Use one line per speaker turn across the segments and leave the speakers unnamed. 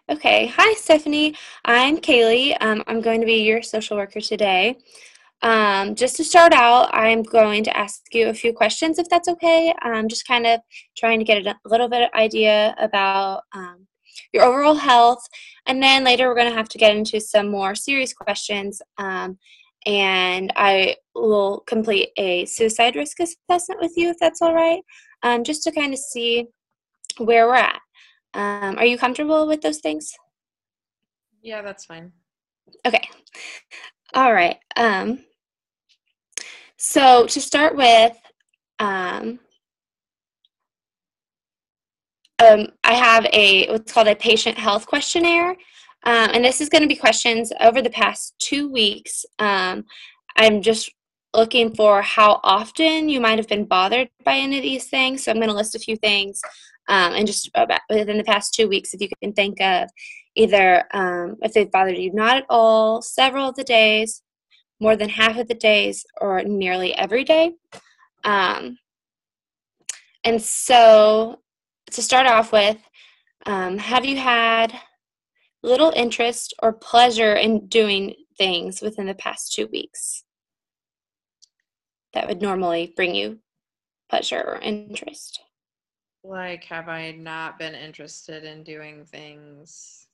Okay. Hi, Stephanie. I'm Kaylee. I'm going to be your social worker today. Just to start out, I'm going to ask you a few questions if that's okay. Just kind of trying to get a little bit of idea about your overall health. And then later we're going to have to get into some more serious questions. And I will complete a suicide risk assessment with you if that's all right, just to kind of see where we're at. Are you comfortable with those things?
Yeah, that's fine.
Okay. All right. So to start with, um, I have a what's called a patient health questionnaire, and this is going to be questions over the past 2 weeks. I'm just looking for how often you might have been bothered by any of these things. So I'm going to list a few things, and just about within the past 2 weeks, if you can think of either if they've bothered you not at all, several of the days, more than half of the days, or nearly every day. Um, and so, to start off with, have you had little interest or pleasure in doing things within the past 2 weeks that would normally bring you pleasure or interest?
Like, have I not been interested in doing things?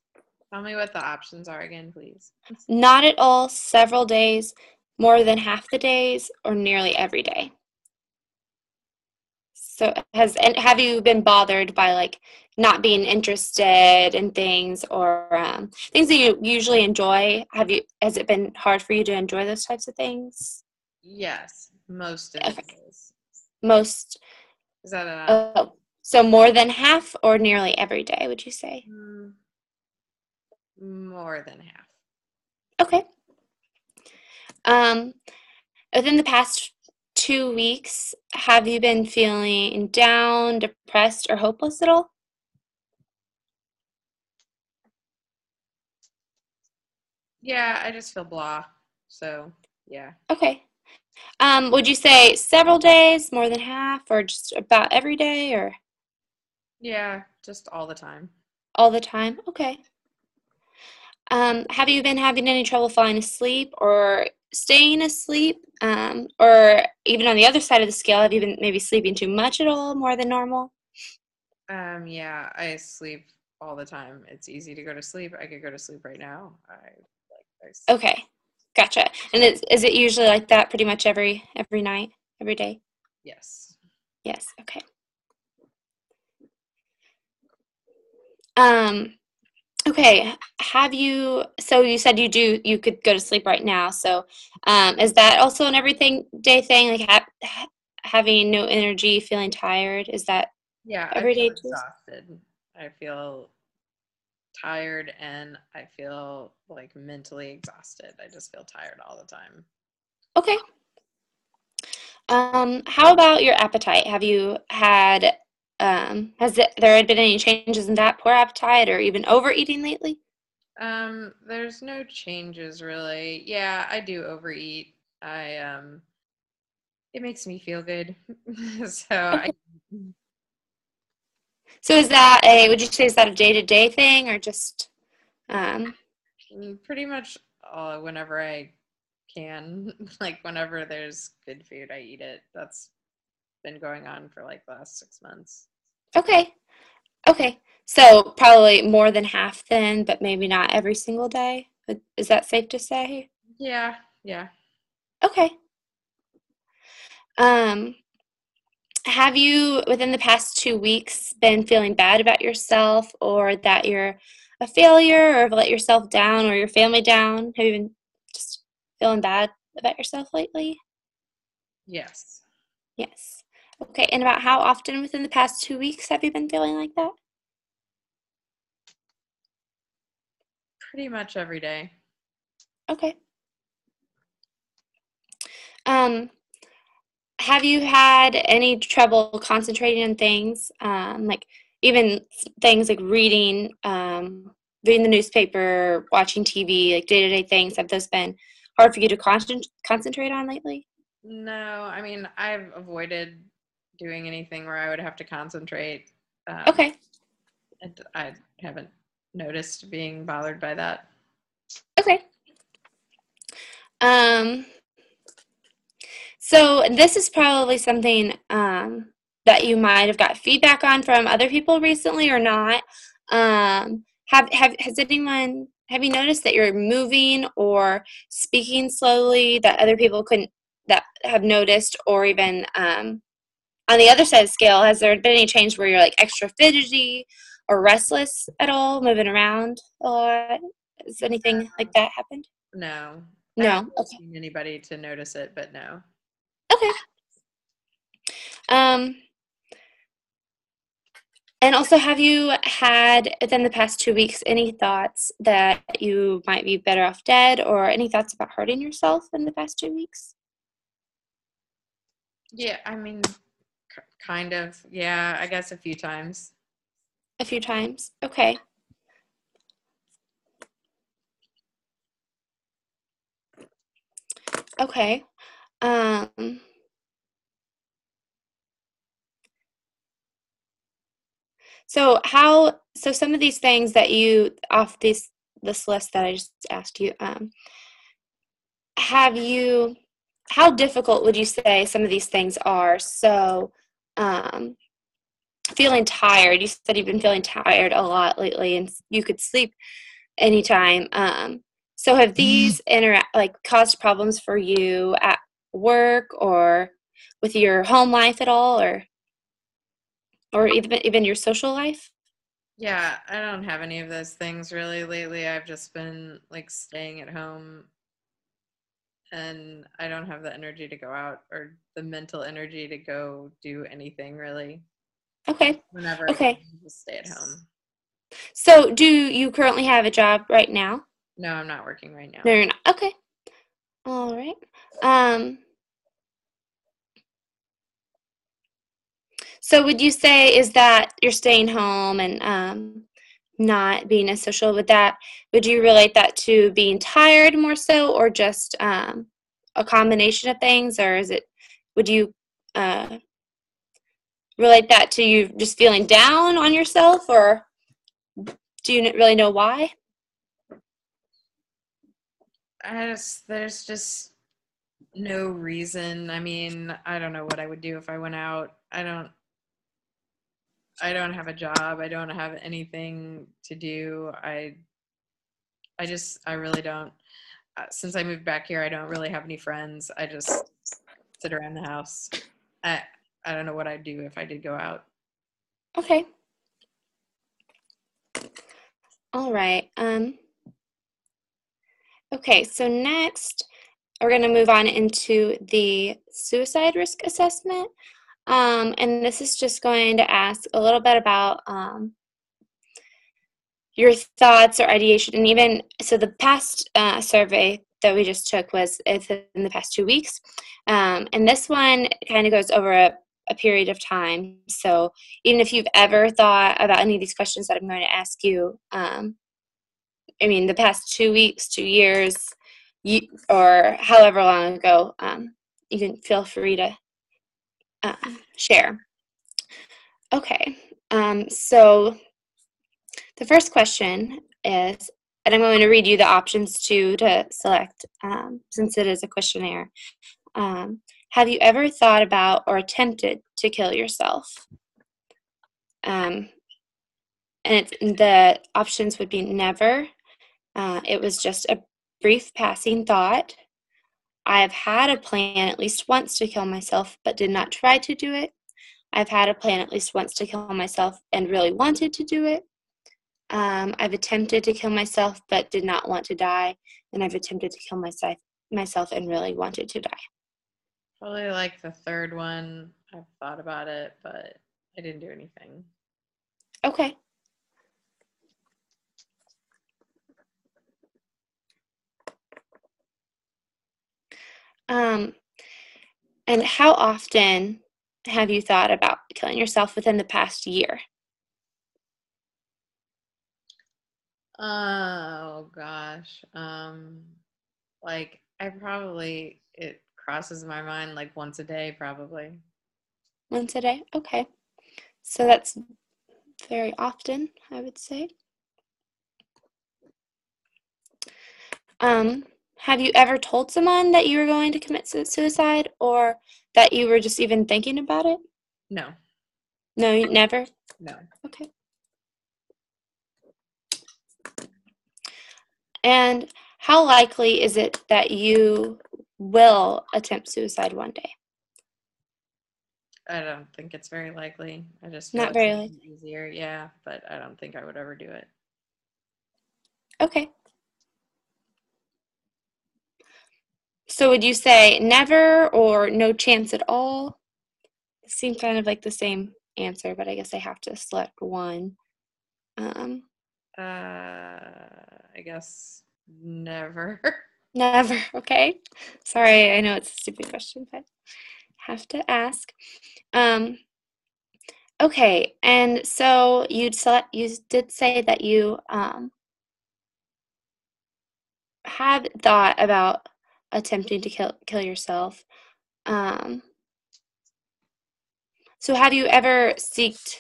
Tell me what the options are again, please.
Not at all, several days, more than half the days, or nearly every day. So and have you been bothered by like not being interested in things or things that you usually enjoy? Has it been hard for you to enjoy those types of things?
Yes, most of the
Okay.
days.
Most,
Is that enough?
oh, so more than half or nearly every day, would you say?
Mm, more than half.
Okay. Um, Within the past 2 weeks, have you been feeling down, depressed, or hopeless at all?
Yeah, I just feel blah. So, yeah.
Okay. Would you say several days, more than half, or just about every day, or
Yeah, just all the time.
all the time? Okay. Have you been having any trouble falling asleep or staying asleep? Or even on the other side of the scale, have you been maybe sleeping too much at all, more than normal?
Yeah, I sleep all the time. It's easy to go to sleep. I could go to sleep right now. I
Okay, gotcha. And is it usually like that pretty much every night, every day?
yes.
Yes. Okay. Um, okay. So you said you could go to sleep right now. So, is that also an everything day thing? Like having no energy, feeling tired? Is that
Yeah, I
every
feel
day too?
exhausted. I feel tired and I feel like mentally exhausted. I just feel tired all the time.
Okay. How about your appetite? There had been any changes in that poor appetite or even overeating lately?
There's no changes really. Yeah, I do overeat. It makes me feel good. So I
Okay. So would you say is that a day-to-day thing or just, um,
pretty much whenever I can, like whenever there's good food, I eat it. That's been going on for like the last 6 months.
okay, okay. So probably more than half then, but maybe not every single day. Is that safe to say?
Yeah, yeah.
Okay. Um, have you, within the past 2 weeks, been feeling bad about yourself or that you're a failure or have let yourself down or your family down? Have you been just feeling bad about yourself lately?
Yes.
Yes. Okay. And about how often within the past 2 weeks have you been feeling like that?
Pretty much every day.
Okay. Um, have you had any trouble concentrating on things, like even things like reading the newspaper, watching TV, like day-to-day things? Have those been hard for you to concentrate on lately?
No, I mean, I've avoided doing anything where I would have to concentrate. Um,
Okay.
I haven't. noticed being bothered by that.
Okay. So this is probably something that you might have got feedback on from other people recently or not. Have you noticed that you're moving or speaking slowly that other people couldn't that have noticed, or even on the other side of the scale, has there been any change where you're like extra fidgety or restless at all, moving around a lot? Has anything like that happened?
No. I haven't
No. Okay.
seen anybody to notice it, but no.
Okay. Um, and also, have you had within the past 2 weeks any thoughts that you might be better off dead, or any thoughts about hurting yourself in the past 2 weeks?
Yeah, I mean, kind of. Yeah, I guess a few times.
A few times. Okay. Okay. Um, so some of these things that you off this list that I just asked you, have you how difficult would you say some of these things are? So, um, feeling tired. You said you've been feeling tired a lot lately, and you could sleep anytime. So have these caused problems for you at work or with your home life at all, or even your social life?
Yeah, I don't have any of those things really lately. I've just been like staying at home and I don't have the energy to go out or the mental energy to go do anything really.
Okay.
Whenever I can,
Okay.
just stay at home.
So do you currently have a job right now?
No, I'm not working right now.
No, you're not. Okay. All right. Um, so would you say is that you're staying home and not being as social with that? Would you relate that to being tired more so, or just a combination of things, or would you uh, relate that to you just feeling down on yourself, or do you really know why?
There's just no reason. I mean, I don't know what I would do if I went out. I don't have a job. I don't have anything to do. I really don't. Since I moved back here, I don't really have any friends. I just sit around the house. I I don't know what I'd do if I did go out.
Okay. All right. Okay, so next we're going to move on into the suicide risk assessment. And this is just going to ask a little bit about your thoughts or ideation. And even so, the past survey that we just took was in the past 2 weeks. And this one kind of goes over a period of time. So even if you've ever thought about any of these questions that I'm going to ask you, I mean, the past 2 weeks, 2 years, or however long ago, you can feel free to share. Okay, so the first question is, and I'm going to read you the options too to select, since it is a questionnaire. Have you ever thought about or attempted to kill yourself? And the options would be never. It was just a brief passing thought. I've had a plan at least once to kill myself, but did not try to do it. I've had a plan at least once to kill myself and really wanted to do it. I've attempted to kill myself but did not want to die, and I've attempted to kill myself and really wanted to die.
Probably like the third one. I've thought about it, but I didn't do anything.
Okay. Um, and how often have you thought about killing yourself within the past year?
Oh gosh. Like it crosses my mind like once a day probably.
Once a day? Okay. So that's very often, I would say. Have you ever told someone that you were going to commit suicide or that you were just even thinking about it?
No,
No, you never?
no.
Okay. And how likely is it that you will attempt suicide one day?
I don't think it's very likely. I just feel
Not
like
very
it'd
likely.
be easier. Yeah, but I don't think I would ever do it.
Okay. So would you say never or no chance at all? It seems kind of like the same answer, but I guess I have to select one. Um,
I guess never.
Never. Okay. Sorry, I know it's a stupid question, but have to ask. Um, okay, and so you did say that you had thought about attempting to kill yourself. Um, so have you ever sought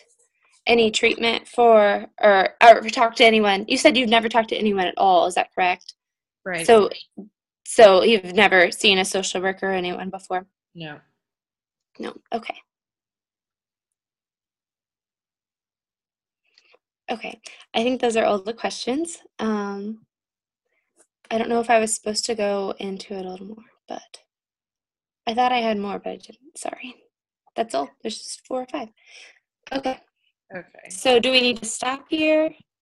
any treatment for or talked to anyone? You said you've never talked to anyone at all, is that correct?
Right.
So so you've never seen a social worker or anyone before?
No.
No. Okay. Okay. I think those are all the questions. I don't know if I was supposed to go into it a little more, but I thought I had more, but I didn't. Sorry. That's all. There's just 4 or 5. Okay.
Okay.
So do we need to stop here?